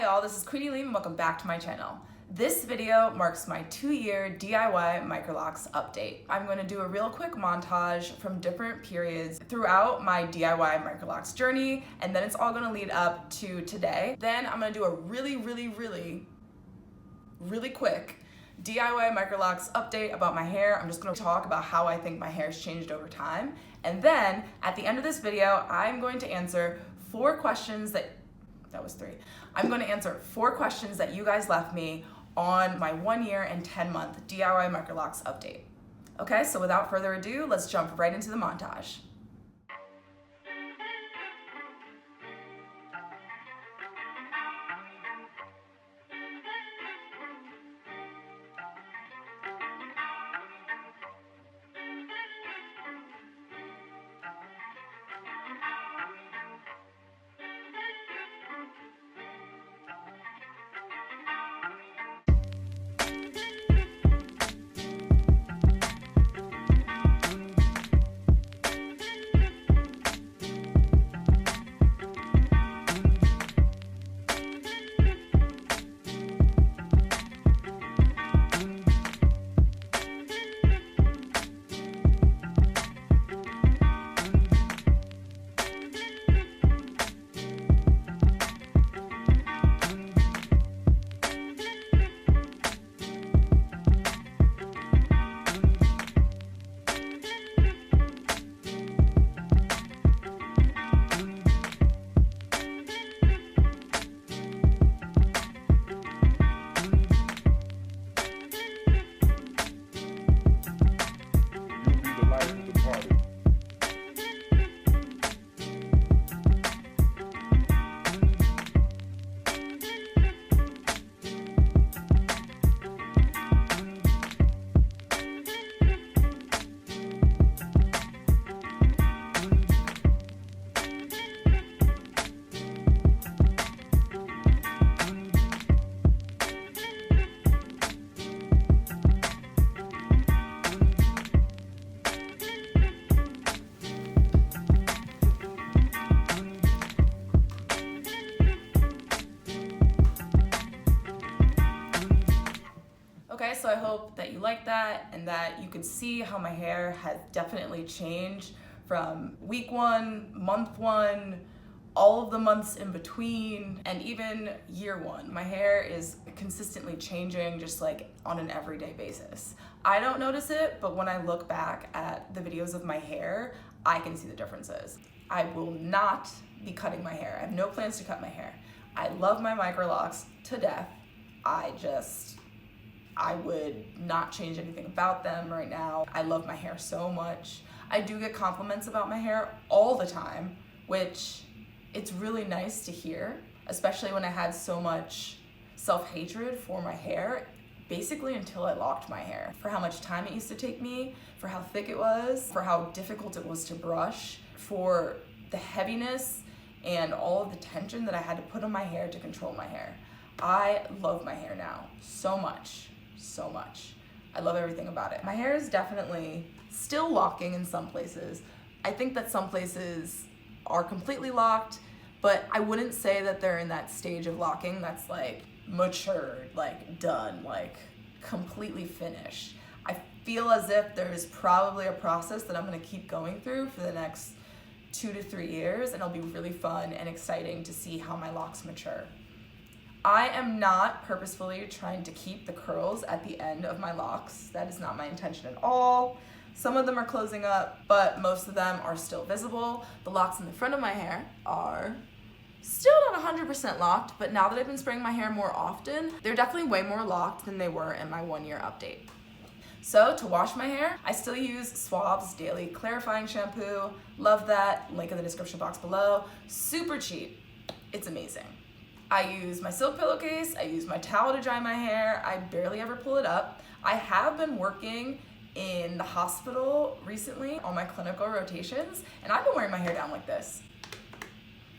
y'all, this is Queenie Lee and welcome back to my channel. This video marks my 2-year DIY Microlocs update. I'm going to do a real quick montage from different periods throughout my DIY Microlocs journey, and then it's all going to lead up to today. Then I'm going to do a really quick DIY Microlocs update about my hair. I'm just going to talk about how I think my hair's changed over time. And then at the end of this video, I'm going to answer 4 questions that was 3. I'm going to answer 4 questions that you guys left me on my 1-year and 10-month DIY Microlocs update. Okay, so without further ado, let's jump right into the montage. Okay, so I hope that you like that and that you can see how my hair has definitely changed from week 1, month 1, all of the months in between, and even year 1. My hair is consistently changing just like on an everyday basis. I don't notice it, but when I look back at the videos of my hair, I can see the differences. I will not be cutting my hair. I have no plans to cut my hair. I love my Microlocs to death. I would not change anything about them right now. I love my hair so much. I do get compliments about my hair all the time, which it's really nice to hear, especially when I had so much self-hatred for my hair, basically until I locked my hair. For how much time it used to take me, for how thick it was, for how difficult it was to brush, for the heaviness and all of the tension that I had to put on my hair to control my hair. I love my hair now so much. So much. I love everything about it. My hair is definitely still locking in some places. I think that some places are completely locked, but I wouldn't say that they're in that stage of locking that's like matured, like done, like completely finished. I feel as if there's probably a process that I'm gonna keep going through for the next 2 to 3 years, and it'll be really fun and exciting to see how my locks mature. I am not purposefully trying to keep the curls at the end of my locks. That is not my intention at all. Some of them are closing up, but most of them are still visible. The locks in the front of my hair are still not 100% locked, but now that I've been spraying my hair more often, they're definitely way more locked than they were in my 1-year update. So to wash my hair, I still use Suave's Daily Clarifying Shampoo. Love that, link in the description box below. Super cheap, it's amazing. I use my silk pillowcase, I use my towel to dry my hair, I barely ever pull it up. I have been working in the hospital recently on my clinical rotations, and I've been wearing my hair down like this.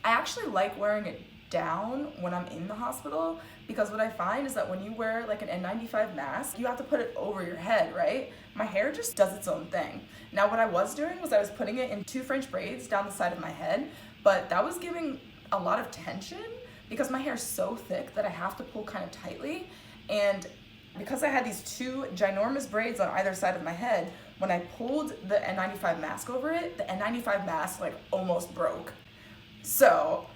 I actually like wearing it down when I'm in the hospital, because what I find is that when you wear like an N95 mask, you have to put it over your head, right? My hair just does its own thing. Now what I was doing was I was putting it in 2 French braids down the side of my head, but that was giving a lot of tension, because my hair is so thick that I have to pull kind of tightly. And because I had these two ginormous braids on either side of my head, when I pulled the N95 mask over it, the N95 mask like almost broke. So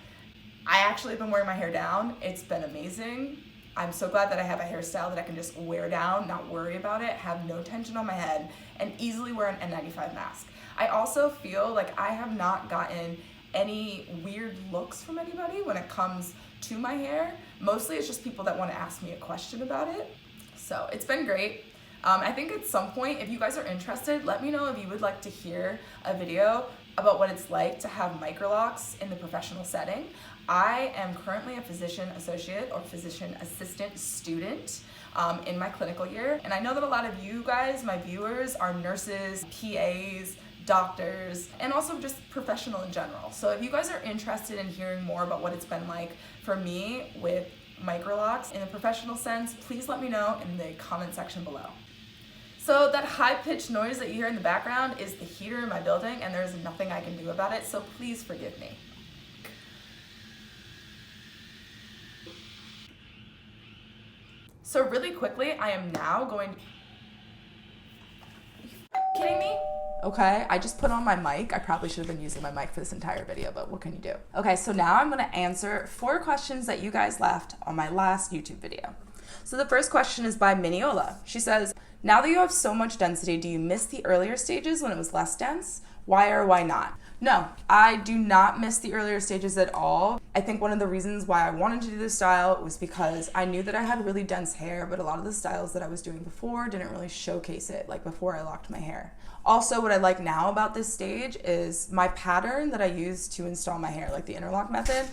I actually have been wearing my hair down. It's been amazing. I'm so glad that I have a hairstyle that I can just wear down, not worry about it, have no tension on my head, and easily wear an N95 mask. I also feel like I have not gotten any weird looks from anybody when it comes to my hair. Mostly it's just people that want to ask me a question about it. So it's been great. I think at some point, if you guys are interested, let me know if you would like to hear a video about what it's like to have microlocs in the professional setting. I am currently a physician associate or physician assistant student in my clinical year. And I know that a lot of you guys, my viewers, are nurses, PAs, doctors, and also just professional in general. So if you guys are interested in hearing more about what it's been like for me with microlocs in a professional sense, please let me know in the comment section below. So that high-pitched noise that you hear in the background is the heater in my building, and there's nothing I can do about it, so please forgive me. So really quickly, I am now going... Are you kidding me? Okay, I just put on my mic. I probably should have been using my mic for this entire video, but what can you do? Okay, so now I'm gonna answer 4 questions that you guys left on my last YouTube video. So the first question is by Miniola. She says, now that you have so much density, do you miss the earlier stages when it was less dense? Why or why not? No, I do not miss the earlier stages at all. I think one of the reasons why I wanted to do this style was because I knew that I had really dense hair, but a lot of the styles that I was doing before didn't really showcase it, like before I locked my hair. Also, what I like now about this stage is my pattern that I use to install my hair, like the interlock method,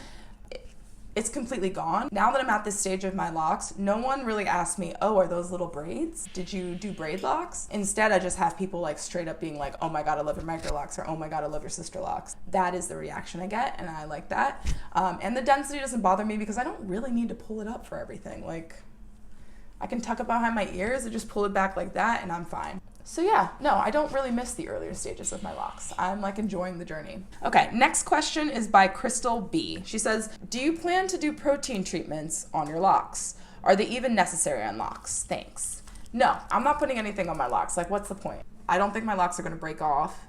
it's completely gone. Now that I'm at this stage of my locks, no one really asks me, oh, are those little braids? Did you do braid locks? Instead, I just have people like straight up being like, oh my God, I love your microlocs, or oh my God, I love your sister locks. That is the reaction I get, and I like that. And the density doesn't bother me because I don't really need to pull it up for everything. Like, I can tuck it behind my ears and just pull it back like that, and I'm fine. So yeah, no, I don't really miss the earlier stages of my locks. I'm like enjoying the journey. Okay, next question is by Crystal B. She says, do you plan to do protein treatments on your locks? Are they even necessary on locks? Thanks. No, I'm not putting anything on my locks. Like, what's the point? I don't think my locks are gonna break off.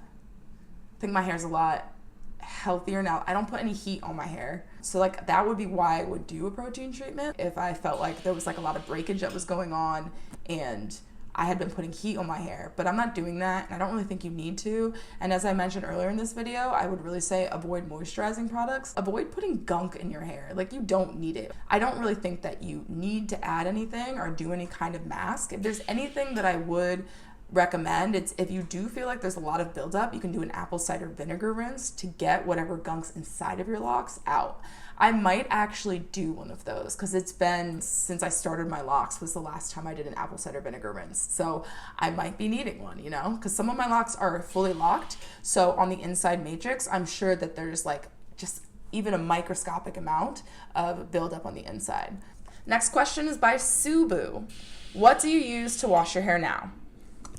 I think my hair's a lot healthier now. I don't put any heat on my hair. So like that would be why I would do a protein treatment if I felt like there was like a lot of breakage that was going on and I had been putting heat on my hair, but I'm not doing that, and I don't really think you need to. And as I mentioned earlier in this video, I would really say avoid moisturizing products. Avoid putting gunk in your hair. Like, you don't need it. I don't really think that you need to add anything or do any kind of mask. If there's anything that I would recommend, it's if you do feel like there's a lot of buildup, you can do an apple cider vinegar rinse to get whatever gunk's inside of your locks out. I might actually do one of those because it's been since I started my locks was the last time I did an apple cider vinegar rinse. So I might be needing one, you know, because some of my locks are fully locked. So on the inside matrix, I'm sure that there's like just even a microscopic amount of buildup on the inside. Next question is by Subu. What do you use to wash your hair now?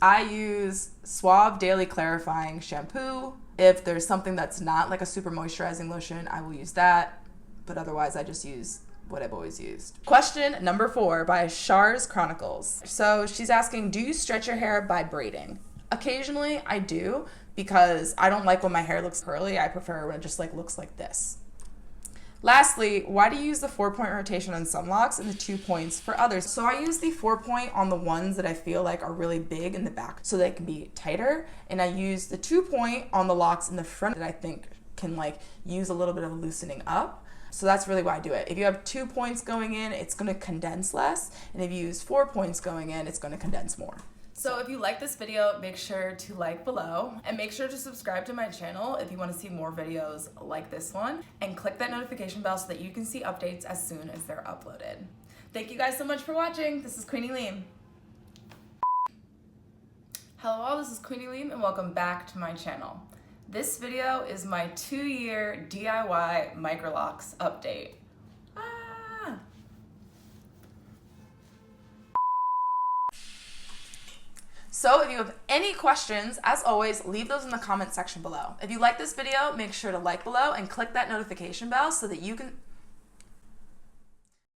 I use Suave Daily Clarifying Shampoo. If there's something that's not like a super moisturizing lotion, I will use that. But otherwise, I just use what I've always used. Question number 4 by Shar's Chronicles. So she's asking, do you stretch your hair by braiding? Occasionally, I do, because I don't like when my hair looks curly. I prefer when it just like looks like this. Lastly, why do you use the 4-point rotation on some locks and the 2 points for others? So I use the 4-point on the ones that I feel like are really big in the back so they can be tighter. And I use the 2-point on the locks in the front that I think can like use a little bit of loosening up. So that's really why I do it. If you have 2 points going in, it's gonna condense less. And if you use 4 points going in, it's gonna condense more. So if you like this video, make sure to like below and make sure to subscribe to my channel if you want to see more videos like this one, and click that notification bell so that you can see updates as soon as they're uploaded. Thank you guys so much for watching. This is Queenie Leem. Hello all, this is Queenie Leem and welcome back to my channel. This video is my 2-year DIY Microlocs update. So if you have any questions, as always, leave those in the comment section below. If you like this video, make sure to like below and click that notification bell so that you can